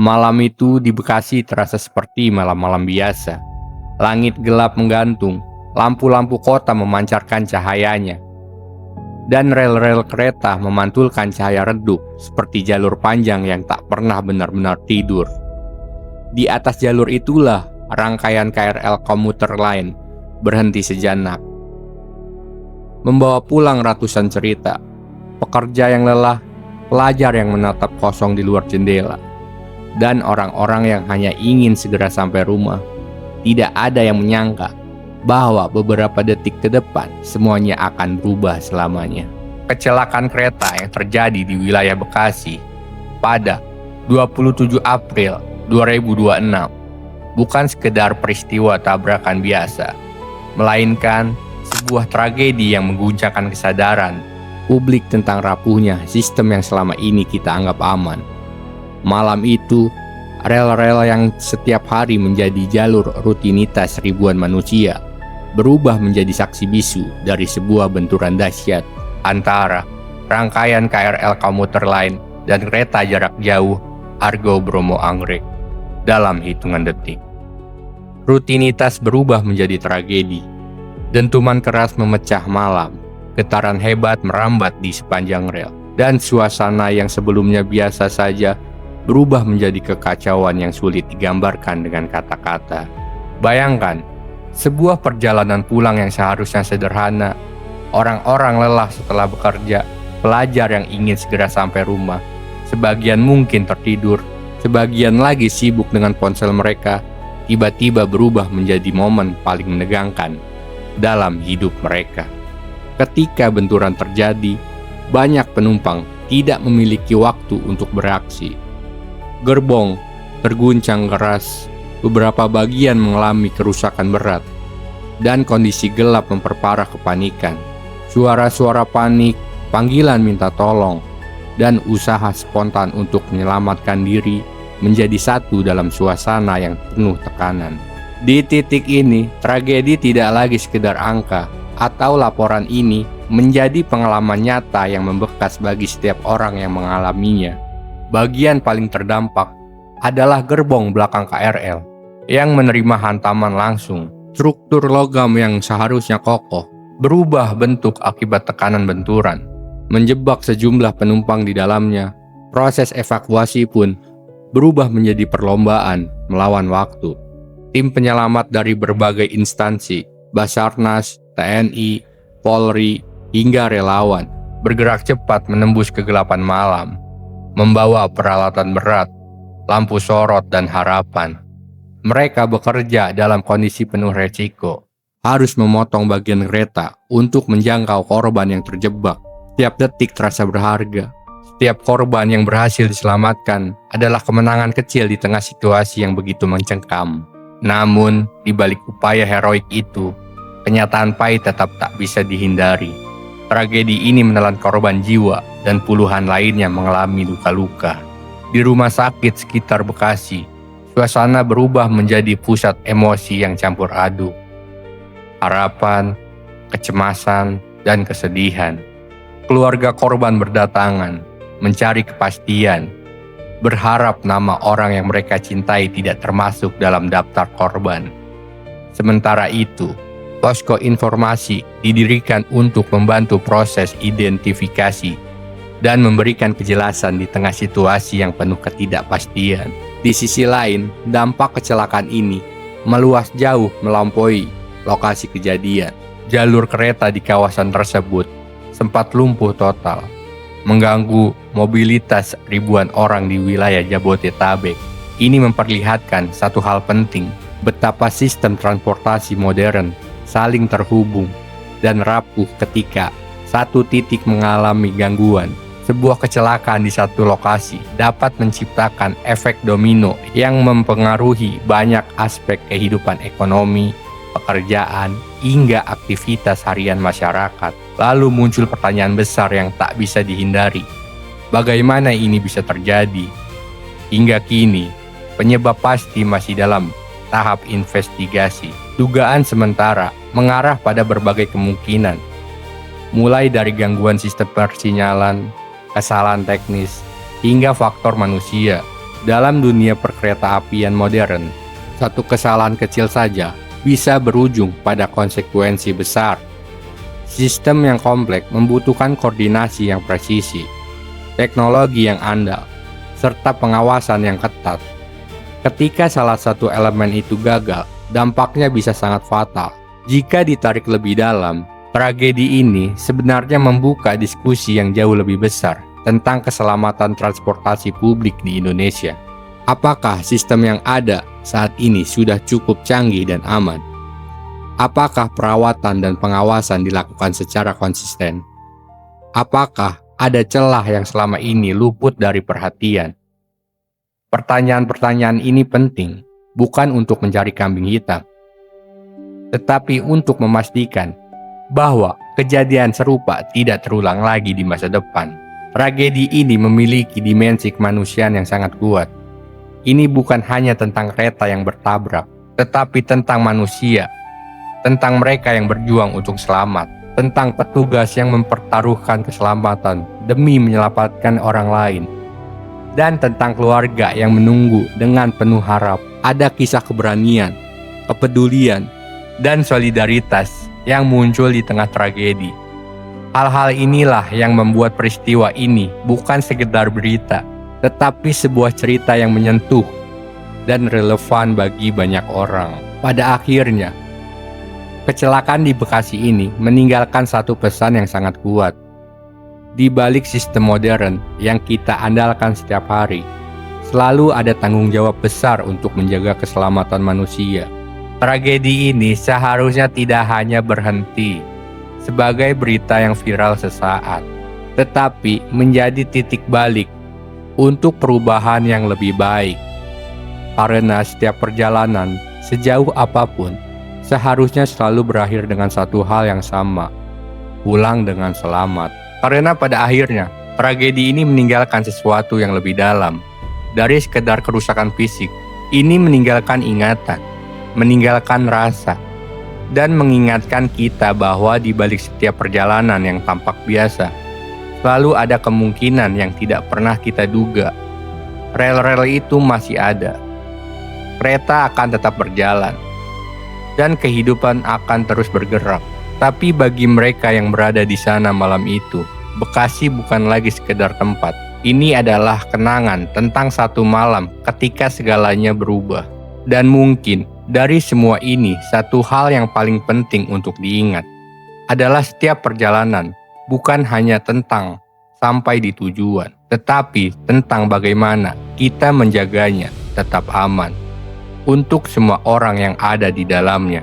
Malam itu di Bekasi terasa seperti malam-malam biasa. Langit gelap menggantung, lampu-lampu kota memancarkan cahayanya, dan rel-rel kereta memantulkan cahaya redup seperti jalur panjang yang tak pernah benar-benar tidur. Di atas jalur itulah rangkaian KRL komuter lain berhenti sejenak, membawa pulang ratusan cerita, pekerja yang lelah, pelajar yang menatap kosong di luar jendela, dan orang-orang yang hanya ingin segera sampai rumah. Tidak ada yang menyangka bahwa beberapa detik ke depan semuanya akan berubah selamanya. Kecelakaan kereta yang terjadi di wilayah Bekasi pada 27 April 2026 bukan sekedar peristiwa tabrakan biasa, melainkan sebuah tragedi yang mengguncangkan kesadaran publik tentang rapuhnya sistem yang selama ini kita anggap aman. Malam itu, rel-rel yang setiap hari menjadi jalur rutinitas ribuan manusia berubah menjadi saksi bisu dari sebuah benturan dahsyat antara rangkaian KRL komuter lain dan kereta jarak jauh Argo Bromo Anggrek dalam hitungan detik. Rutinitas berubah menjadi tragedi. Dentuman keras memecah malam, getaran hebat merambat di sepanjang rel, dan suasana yang sebelumnya biasa saja berubah menjadi kekacauan yang sulit digambarkan dengan kata-kata. Bayangkan, sebuah perjalanan pulang yang seharusnya sederhana, orang-orang lelah setelah bekerja, pelajar yang ingin segera sampai rumah, sebagian mungkin tertidur, sebagian lagi sibuk dengan ponsel mereka, tiba-tiba berubah menjadi momen paling menegangkan dalam hidup mereka. Ketika benturan terjadi, banyak penumpang tidak memiliki waktu untuk bereaksi. Gerbong terguncang keras, beberapa bagian mengalami kerusakan berat, dan kondisi gelap memperparah kepanikan. Suara-suara panik, panggilan minta tolong, dan usaha spontan untuk menyelamatkan diri menjadi satu dalam suasana yang penuh tekanan. Di titik ini, tragedi tidak lagi sekedar angka atau laporan. Ini menjadi pengalaman nyata yang membekas bagi setiap orang yang mengalaminya. Bagian paling terdampak adalah gerbong belakang KRL yang menerima hantaman langsung. Struktur logam yang seharusnya kokoh berubah bentuk akibat tekanan benturan, menjebak sejumlah penumpang di dalamnya. Proses evakuasi pun berubah menjadi perlombaan melawan waktu. Tim penyelamat dari berbagai instansi, Basarnas, TNI, Polri, hingga relawan, bergerak cepat menembus kegelapan malam, membawa peralatan berat, lampu sorot, dan harapan. Mereka bekerja dalam kondisi penuh resiko, harus memotong bagian kereta untuk menjangkau korban yang terjebak. Setiap detik terasa berharga. Setiap korban yang berhasil diselamatkan adalah kemenangan kecil di tengah situasi yang begitu mencengkam. Namun, di balik upaya heroik itu, kenyataan pahit tetap tak bisa dihindari. Tragedi ini menelan korban jiwa dan puluhan lainnya mengalami luka-luka. Di rumah sakit sekitar Bekasi, suasana berubah menjadi pusat emosi yang campur aduk. Harapan, kecemasan, dan kesedihan. Keluarga korban berdatangan, mencari kepastian, berharap nama orang yang mereka cintai tidak termasuk dalam daftar korban. Sementara itu, posko informasi didirikan untuk membantu proses identifikasi dan memberikan kejelasan di tengah situasi yang penuh ketidakpastian. Di sisi lain, dampak kecelakaan ini meluas jauh melampaui lokasi kejadian. Jalur kereta di kawasan tersebut sempat lumpuh total, mengganggu mobilitas ribuan orang di wilayah Jabodetabek. Ini memperlihatkan satu hal penting, betapa sistem transportasi modern saling terhubung dan rapuh ketika satu titik mengalami gangguan. Sebuah kecelakaan di satu lokasi dapat menciptakan efek domino yang mempengaruhi banyak aspek kehidupan ekonomi, pekerjaan, hingga aktivitas harian masyarakat. Lalu muncul pertanyaan besar yang tak bisa dihindari. Bagaimana ini bisa terjadi? Hingga kini, penyebab pasti masih dalam tahap investigasi. Dugaan sementara mengarah pada berbagai kemungkinan, mulai dari gangguan sistem persinyalan, kesalahan teknis, hingga faktor manusia. Dalam dunia perkeretaapian modern, satu kesalahan kecil saja bisa berujung pada konsekuensi besar. Sistem yang kompleks membutuhkan koordinasi yang presisi, teknologi yang andal, serta pengawasan yang ketat. Ketika salah satu elemen itu gagal, dampaknya bisa sangat fatal. Jika ditarik lebih dalam, tragedi ini sebenarnya membuka diskusi yang jauh lebih besar tentang keselamatan transportasi publik di Indonesia. Apakah sistem yang ada saat ini sudah cukup canggih dan aman? Apakah perawatan dan pengawasan dilakukan secara konsisten? Apakah ada celah yang selama ini luput dari perhatian? Pertanyaan-pertanyaan ini penting, bukan untuk mencari kambing hitam, tetapi untuk memastikan bahwa kejadian serupa tidak terulang lagi di masa depan. Tragedi ini memiliki dimensi kemanusiaan yang sangat kuat. Ini bukan hanya tentang kereta yang bertabrak, tetapi tentang manusia, tentang mereka yang berjuang untuk selamat, tentang petugas yang mempertaruhkan keselamatan demi menyelamatkan orang lain, dan tentang keluarga yang menunggu dengan penuh harap ada kisah keberanian, kepedulian, dan solidaritas yang muncul di tengah tragedi. Hal-hal inilah yang membuat peristiwa ini bukan sekedar berita, tetapi sebuah cerita yang menyentuh dan relevan bagi banyak orang. Pada akhirnya, kecelakaan di Bekasi ini meninggalkan satu pesan yang sangat kuat. Di balik sistem modern yang kita andalkan setiap hari, selalu ada tanggung jawab besar untuk menjaga keselamatan manusia. Tragedi ini seharusnya tidak hanya berhenti sebagai berita yang viral sesaat, tetapi menjadi titik balik untuk perubahan yang lebih baik. Karena setiap perjalanan, sejauh apapun, seharusnya selalu berakhir dengan satu hal yang sama, pulang dengan selamat. Karena pada akhirnya, tragedi ini meninggalkan sesuatu yang lebih dalam. Dari sekedar kerusakan fisik, ini meninggalkan ingatan, meninggalkan rasa, dan mengingatkan kita bahwa di balik setiap perjalanan yang tampak biasa, selalu ada kemungkinan yang tidak pernah kita duga. Rel-rel itu masih ada. Kereta akan tetap berjalan, dan kehidupan akan terus bergerak. Tapi bagi mereka yang berada di sana malam itu, Bekasi bukan lagi sekedar tempat. Ini adalah kenangan tentang satu malam ketika segalanya berubah. Dan mungkin dari semua ini, satu hal yang paling penting untuk diingat adalah setiap perjalanan bukan hanya tentang sampai di tujuan, tetapi tentang bagaimana kita menjaganya tetap aman untuk semua orang yang ada di dalamnya.